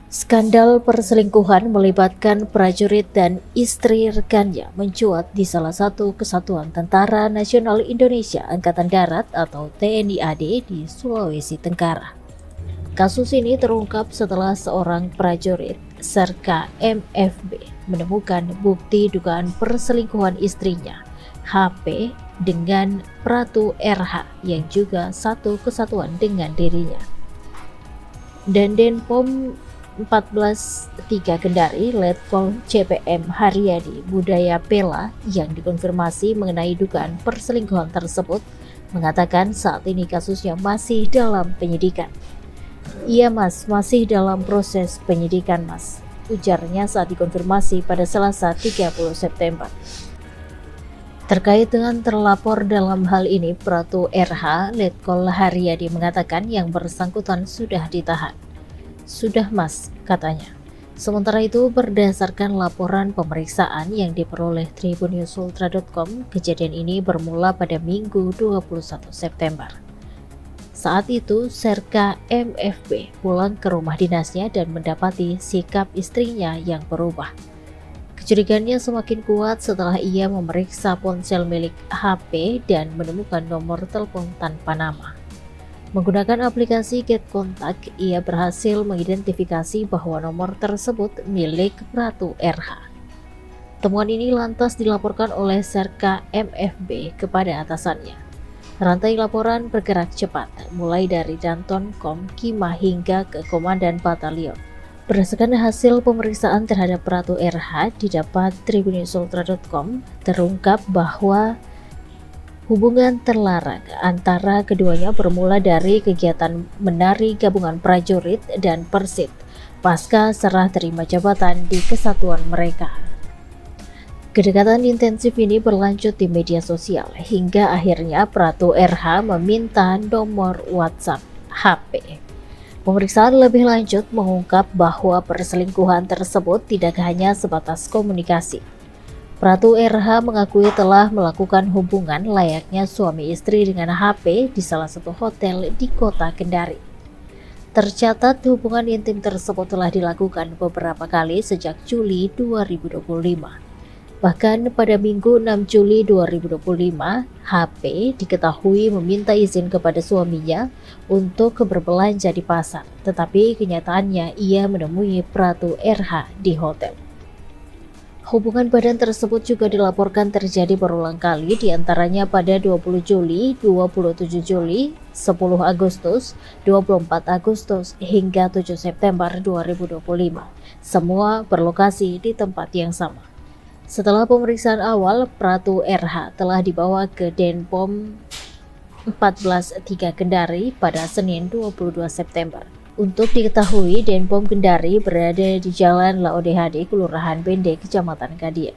Skandal perselingkuhan melibatkan prajurit dan istri rekannya mencuat di salah satu kesatuan Tentara Nasional Indonesia Angkatan Darat atau TNI AD di Sulawesi Tenggara. Kasus ini terungkap setelah seorang prajurit Serka MFB menemukan bukti dugaan perselingkuhan istrinya HP dengan Pratu RH yang juga satu kesatuan dengan dirinya. Dan Denpom 14.3 Kendari, Letkol CPM Haryadi Budaya Pela yang dikonfirmasi mengenai dugaan perselingkuhan tersebut mengatakan saat ini kasusnya masih dalam penyidikan. Iya mas, masih dalam proses penyidikan mas, ujarnya saat dikonfirmasi pada Selasa 30 September. Terkait dengan terlapor dalam hal ini, Pratu RH, Letkol Haryadi mengatakan yang bersangkutan sudah ditahan. Sudah mas, katanya. Sementara itu, berdasarkan laporan pemeriksaan yang diperoleh tribunnews.ultra.com, kejadian ini bermula pada Minggu 21 September. Saat itu, Serka MFB pulang ke rumah dinasnya dan mendapati sikap istrinya yang berubah. Kecurigaannya semakin kuat setelah ia memeriksa ponsel milik HP dan menemukan nomor telepon tanpa nama. Menggunakan aplikasi Get Contact, ia berhasil mengidentifikasi bahwa nomor tersebut milik Pratu RH. Temuan ini lantas dilaporkan oleh Serka MFB kepada atasannya. Rantai laporan bergerak cepat, mulai dari Danton Kom Kima hingga ke Komandan Batalion. Berdasarkan hasil pemeriksaan terhadap Pratu RH didapat tribunnews.ultra.com, terungkap bahwa hubungan terlarang antara keduanya bermula dari kegiatan menari gabungan prajurit dan Persit pasca serah terima jabatan di kesatuan mereka. Kedekatan intensif ini berlanjut di media sosial hingga akhirnya Pratu RH meminta nomor WhatsApp HP. Pemeriksaan lebih lanjut mengungkap bahwa perselingkuhan tersebut tidak hanya sebatas komunikasi. Pratu RH mengakui telah melakukan hubungan layaknya suami istri dengan HP di salah satu hotel di kota Kendari. Tercatat hubungan intim tersebut telah dilakukan beberapa kali sejak Juli 2025. Bahkan pada Minggu 6 Juli 2025, HP diketahui meminta izin kepada suaminya untuk berbelanja di pasar, tetapi kenyataannya ia menemui Pratu RH di hotel. Hubungan badan tersebut juga dilaporkan terjadi berulang kali, diantaranya pada 20 Juli, 27 Juli, 10 Agustus, 24 Agustus, hingga 7 September 2025. Semua berlokasi di tempat yang sama. Setelah pemeriksaan awal, Pratu RH telah dibawa ke Denpom 14.3 Kendari pada Senin 22 September. Untuk diketahui, Denpom Kendari berada di Jalan Laodehade, Kelurahan Bende, Kecamatan Kadia.